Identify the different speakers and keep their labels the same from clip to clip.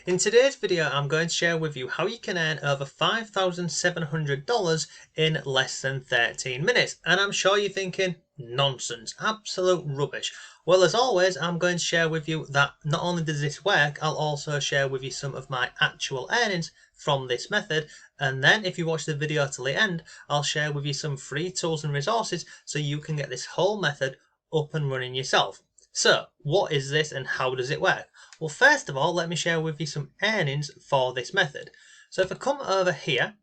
Speaker 1: In today's video, I'm going to share with you how you can earn over $5,700 in less than 13 minutes. And I'm sure you're thinking, nonsense, absolute rubbish. Well, as always, I'm going to share with you that not only does this work, I'll also share with you some of my actual earnings from this method. And then if you watch the video till the end, I'll share with you some free tools and resources so you can get this whole method up and running yourself. So, what is this and how does it work? Well, first of all, let me share with you some earnings for this method. So if I come over here,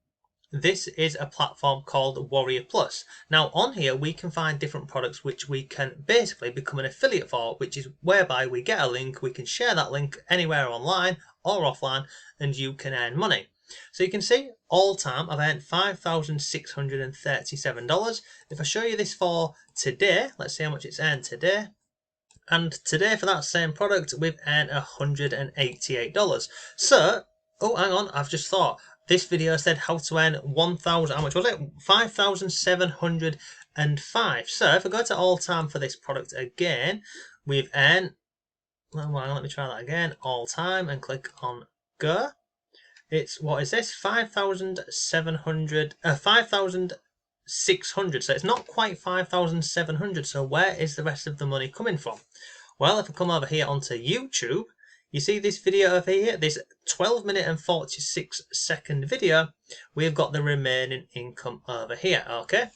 Speaker 1: this is a platform called Warrior Plus. Now on here we can find different products which we can basically become an affiliate for, which is whereby we get a link, we can share that link anywhere online or offline, and you can earn money. So you can see all time I've earned $5,637. If I show you this for today, let's see how much it's earned today. And today for that same product we've earned $188. So, oh hang on, I've just thought this video said how to earn 1,000, how much was it? 5,705. So if I go to all time for this product again, we've earned, well, let me try that again, all time, and click on go. It's, what is this? 5,600. So it's not quite 5,700. So where is the rest of the money coming from? Well, if I come over here onto YouTube, you see this video over here, this 12 minute and 46 second video, we've got the remaining income over here, okay?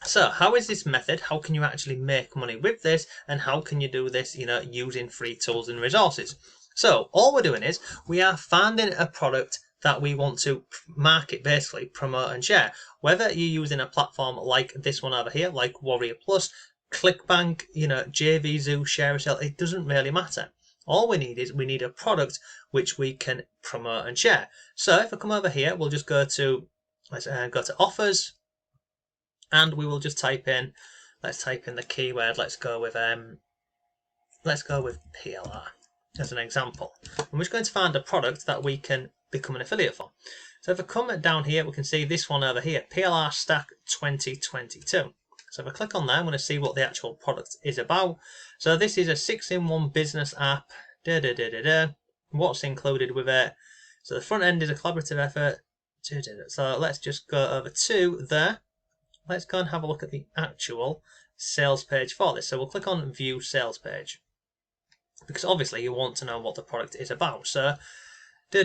Speaker 1: So how is this method? How can you actually make money with this? And how can you do this, using free tools and resources? So all we're doing is we are finding a product that we want to market, basically promote and share. Whether you're using a platform like this one over here, like Warrior Plus, ClickBank, JVZoo, ShareASale, it doesn't really matter. All we need is we need a product which we can promote and share. So if I come over here, we'll just go to, let's go to offers, and we will just type in, let's type in the keyword, let's go with PLR as an example. And we're just going to find a product that we can become an affiliate for. So if I come down here, we can see this one over here, PLR Stack 2022. So if I click on there, I'm going to see what the actual product is about. So this is a 6-in-1 business app. What's included with it? So the front end is a collaborative effort. So let's just go over to there. Let's go and have a look at the actual sales page for this. So we'll click on View Sales Page, because obviously you want to know what the product is about. So so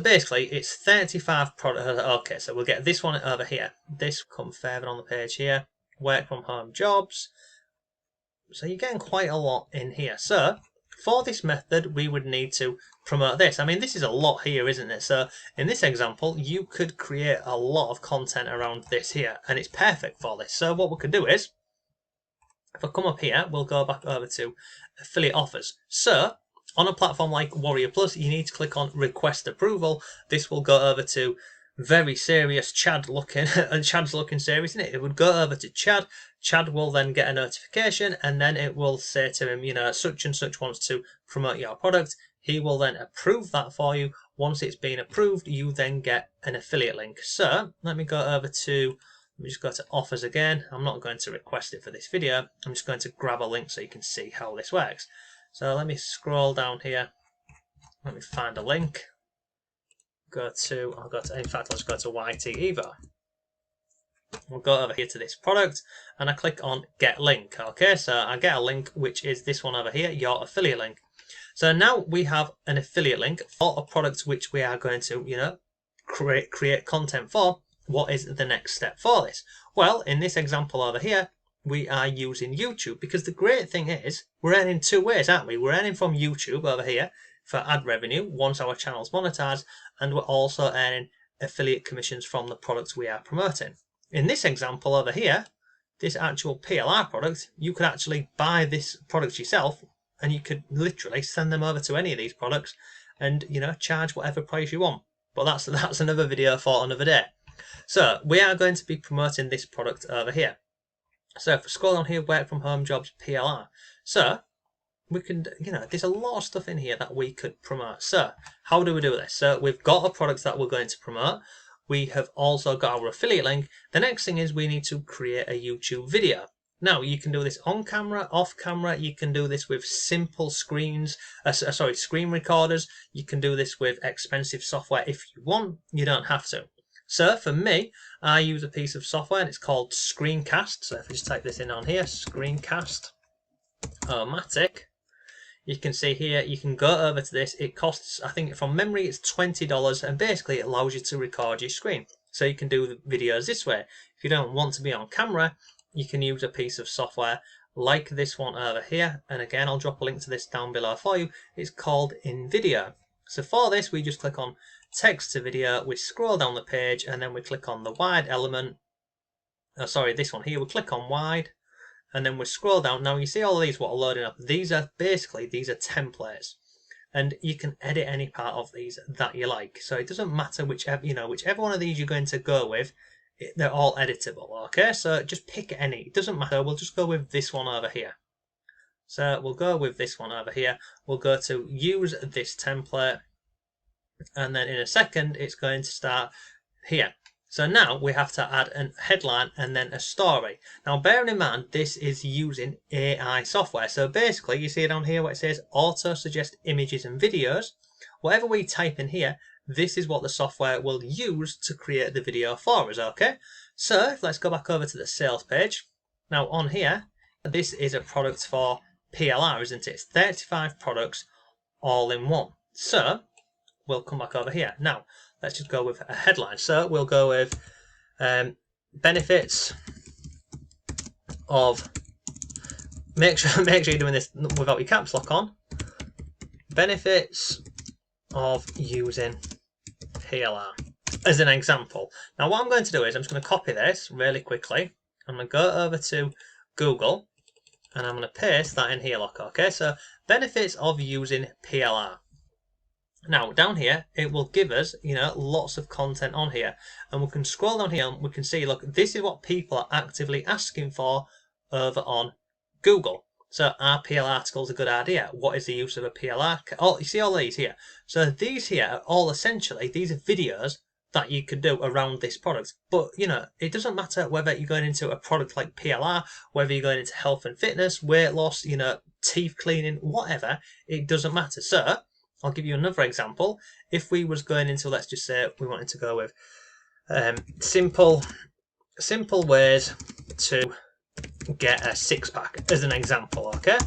Speaker 1: basically it's 35 products. Okay, so we'll get this one over here. This come further on the page here. Work from home jobs. So you're getting quite a lot in here. So for this method we would need to promote this. I mean, this is a lot here, isn't it? So in this example you could create a lot of content around this here, and it's perfect for this. So what we could do is, if I come up here, we'll go back over to affiliate offers. So on a platform like Warrior Plus, you need to click on request approval. This will go over to very serious Chad looking, and Chad's looking serious, isn't it? It would go over to Chad. Chad will then get a notification, and then it will say to him, such and such wants to promote your product. He will then approve that for you. Once it's been approved, you then get an affiliate link. So let me go over to, let me just go to offers again. I'm not going to request it for this video. I'm just going to grab a link so you can see how this works. So let me scroll down here. Let me find a link. In fact, let's go to YT Evo. We'll go over here to this product and I click on get link. Okay, so I get a link which is this one over here, your affiliate link. So now we have an affiliate link for a product which we are going to, create content for. What is the next step for this? Well, in this example over here, we are using YouTube, because the great thing is we're earning two ways, aren't we? We're earning from YouTube over here for ad revenue once our channel's monetized, and we're also earning affiliate commissions from the products we are promoting. In this example over here, this actual PLR product, you could actually buy this product yourself, and you could literally send them over to any of these products and charge whatever price you want. But that's another video for another day. So we are going to be promoting this product over here. So if we scroll down here, work from home jobs PLR. So we can, there's a lot of stuff in here that we could promote. So how do we do this? So we've got a product that we're going to promote. We have also got our affiliate link. The next thing is we need to create a YouTube video. Now you can do this on camera, off camera. You can do this with simple screen recorders. You can do this with expensive software if you want. You don't have to. So for me, I use a piece of software and it's called Screencast. So if I just type this in on here, Screencast, Omatic, you can see here, you can go over to this. It costs, I think from memory, it's $20, and basically it allows you to record your screen. So you can do the videos this way. If you don't want to be on camera, you can use a piece of software like this one over here. And again, I'll drop a link to this down below for you. It's called InVideo. So for this, we just click on text to video, we scroll down the page, and then we click on the wide element. This one here, we click on wide, and then we scroll down. Now you see all of these what are loading up. These are templates, and you can edit any part of these that you like. So it doesn't matter whichever one of these you're going to go with, they're all editable. Okay, so just pick any. It doesn't matter. We'll just go with this one over here. So we'll go with this one over here. We'll go to use this template, and then in a second it's going to start here. So now we have to add a headline and then a story. Now bearing in mind this is using AI software. So basically you see down here where it says auto suggest images and videos. Whatever we type in here, this is what the software will use to create the video for us, okay? So let's go back over to the sales page. Now on here, this is a product for PLR, isn't it? It's 35 products all in one. So we'll come back over here. Now let's just go with a headline. So we'll go with benefits of, make sure you're doing this without your caps lock on, benefits of using PLR as an example. Now what I'm going to do is I'm just going to copy this really quickly. I'm going to go over to Google and I'm going to paste that in here, look, okay? So benefits of using PLR. Now down here it will give us lots of content on here, and we can scroll down here and we can see, look, this is what people are actively asking for over on Google. So are PLR articles a good idea? What is the use of a PLR? Oh, you see all these here. So these here are all essentially, these are videos that you could do around this product. But it doesn't matter whether you're going into a product like PLR, whether you're going into health and fitness, weight loss, teeth cleaning, whatever, it doesn't matter. So I'll give you another example. If we was going into, let's just say we wanted to go with simple ways to get a six-pack as an example, okay?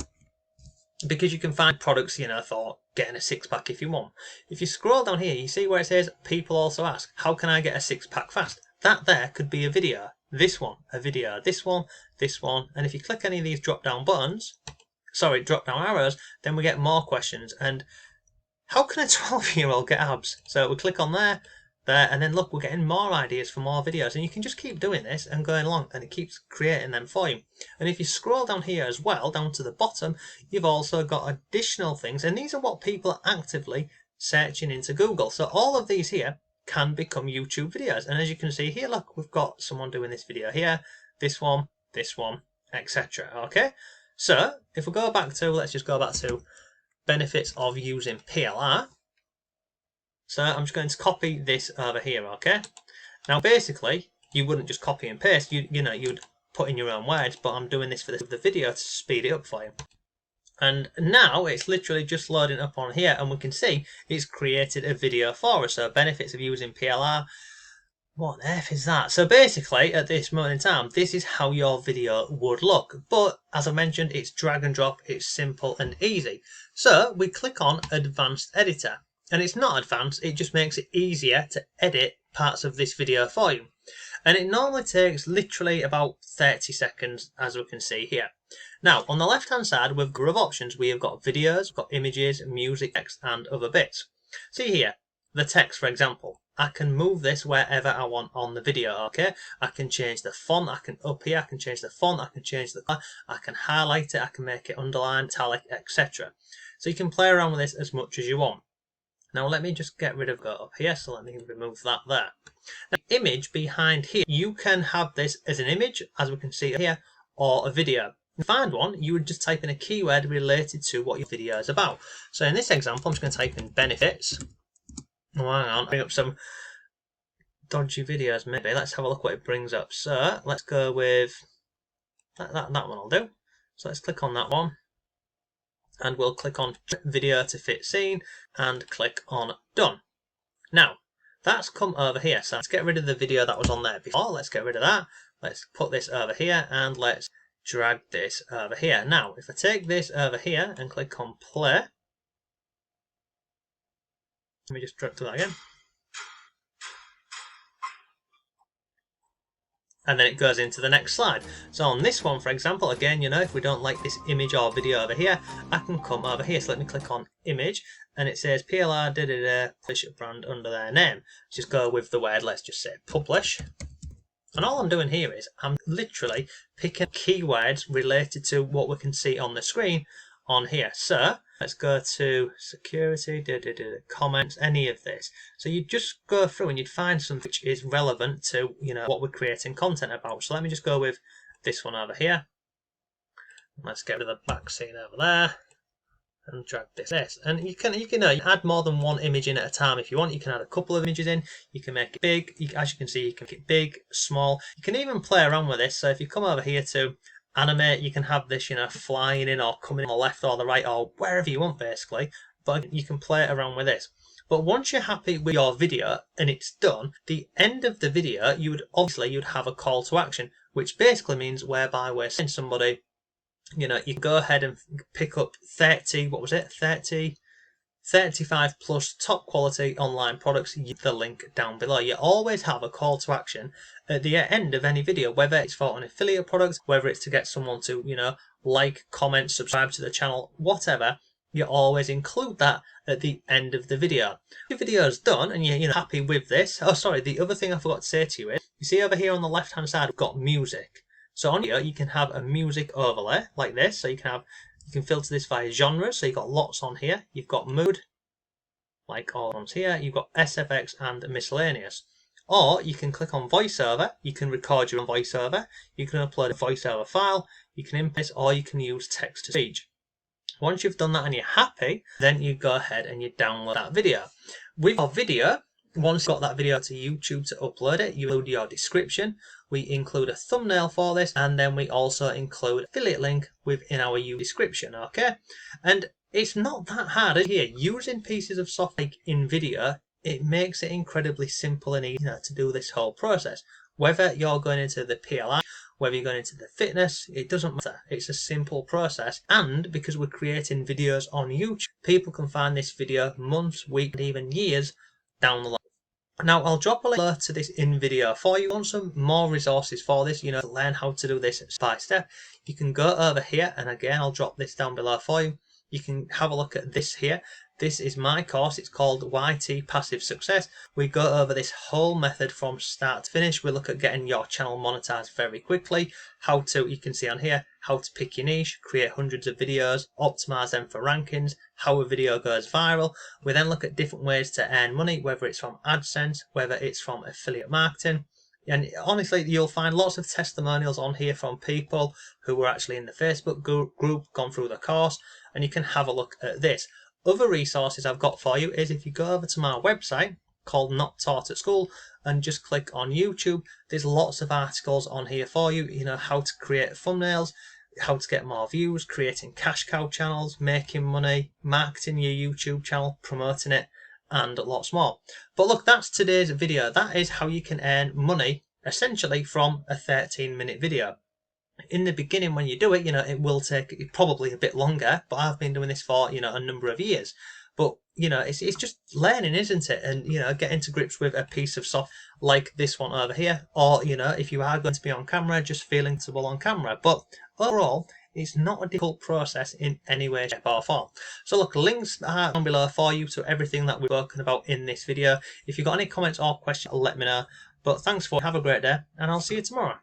Speaker 1: Because you can find products, for getting a six-pack if you want. If you scroll down here, you see where it says people also ask, how can I get a six-pack fast? That there could be a video. This one, a video. This one, and if you click any of these drop-down arrows, then we get more questions. And how can a 12-year-old get abs? So we click on there, and then look, we're getting more ideas for more videos. And you can just keep doing this and going along, and it keeps creating them for you. And if you scroll down here as well, down to the bottom, you've also got additional things. And these are what people are actively searching into Google. So all of these here can become YouTube videos. And as you can see here, look, we've got someone doing this video here, this one, etc. Okay? So if we go back to, let's just go back to benefits of using PLR. So I'm just going to copy this over here, okay? Now basically, you wouldn't just copy and paste, you'd put in your own words, but I'm doing this for the video to speed it up for you. And now it's literally just loading up on here, and we can see it's created a video for us. So benefits of using PLR. What on earth is that? So basically, at this moment in time, this is how your video would look. But as I mentioned, it's drag and drop, it's simple and easy. So we click on Advanced Editor. And it's not advanced, it just makes it easier to edit parts of this video for you. And it normally takes literally about 30 seconds, as we can see here. Now, on the left-hand side, we've got options. We have got videos, we've got images, music, text, and other bits. See here, the text, for example. I can move this wherever I want on the video, okay? I can change the font, I can up here, I can change the font, I can change the color, I can highlight it, I can make it underlined, italic, etc. So you can play around with this as much as you want. Now let me just get rid of that up here, so let me remove that there. Now, the image behind here, you can have this as an image, as we can see here, or a video. To find one, you would just type in a keyword related to what your video is about. So in this example, I'm just going to type in benefits. Oh, hang on, bring up some dodgy videos maybe. Let's have a look what it brings up. So let's go with That one will do. So let's click on that one. And we'll click on video to fit scene and click on done. Now, that's come over here. So let's get rid of the video that was on there before. Let's get rid of that. Let's put this over here and let's drag this over here. Now, if I take this over here and click on play, let me just drag to that again. And then it goes into the next slide. So on this one, for example, again, if we don't like this image or video over here, I can come over here. So let me click on image, and it says PLR publish a brand under their name. Just go with the word, let's just say publish. And all I'm doing here is I'm literally picking keywords related to what we can see on the screen on here. So let's go to security, comments, any of this. So you just go through and you'd find something which is relevant to what we're creating content about. So let me just go with this one over here. Let's get rid of the back scene over there and drag this. And you can add more than one image in at a time if you want. You can add a couple of images in. You can make it big. As you can see, you can make it big, small. You can even play around with this. So if you come over here to animate, you can have this flying in or coming on the left or the right or wherever you want basically, but you can play around with this. But once you're happy with your video and it's done, the end of the video you'd have a call to action, which basically means whereby we're saying somebody, you can go ahead and pick up 35 plus top quality online products. The link down below. You always have a call to action at the end of any video, whether it's for an affiliate product, whether it's to get someone to like, comment, subscribe to the channel, whatever. You always include that at the end of the video. If your video is done and you're happy with this, oh sorry, the other thing I forgot to say to you is, you see over here on the left hand side we've got music. So on here you can have a music overlay like this. So you can filter this via genres. So you've got lots on here. You've got mood, like all ones here. You've got SFX and miscellaneous. Or you can click on voiceover. You can record your own voiceover. You can upload a voiceover file. You can import this, or you can use text to speech. Once you've done that and you're happy, then you go ahead and you download that video. With your video, once you've got that video to YouTube to upload it, you include your description. We include a thumbnail for this, and then we also include affiliate link within our YouTube description, okay? And it's not that hard here. Using pieces of software like in video, it makes it incredibly simple and easy to do this whole process. Whether you're going into the PLI, whether you're going into the fitness, it doesn't matter. It's a simple process. And because we're creating videos on YouTube, people can find this video months, weeks, and even years down the line. Now, I'll drop a link to this in video for you. Want some more resources for this, to learn how to do this step by step. You can go over here, and again, I'll drop this down below for you. You can have a look at this here. This is my course. It's called YT Passive Success. We go over this whole method from start to finish. We look at getting your channel monetized very quickly. You can see on here, how to pick your niche, create hundreds of videos, optimize them for rankings, how a video goes viral. We then look at different ways to earn money, whether it's from AdSense, whether it's from affiliate marketing. And honestly, you'll find lots of testimonials on here from people who were actually in the Facebook group, gone through the course, and you can have a look at this. Other resources I've got for you is if you go over to my website called Not Taught at School and just click on YouTube, there's lots of articles on here for you, how to create thumbnails, how to get more views, creating cash cow channels, making money, marketing your YouTube channel, promoting it, and lots more. But look, that's today's video. That is how you can earn money essentially from a 13-minute video. In the beginning, when you do it, it will take probably a bit longer, but I've been doing this for, a number of years. But, it's just learning, isn't it? And, getting to grips with a piece of software like this one over here. Or, if you are going to be on camera, just feeling comfortable on camera. But overall, it's not a difficult process in any way, shape or form. So look, links are down below for you to everything that we've spoken about in this video. If you've got any comments or questions, let me know. But thanks have a great day, and I'll see you tomorrow.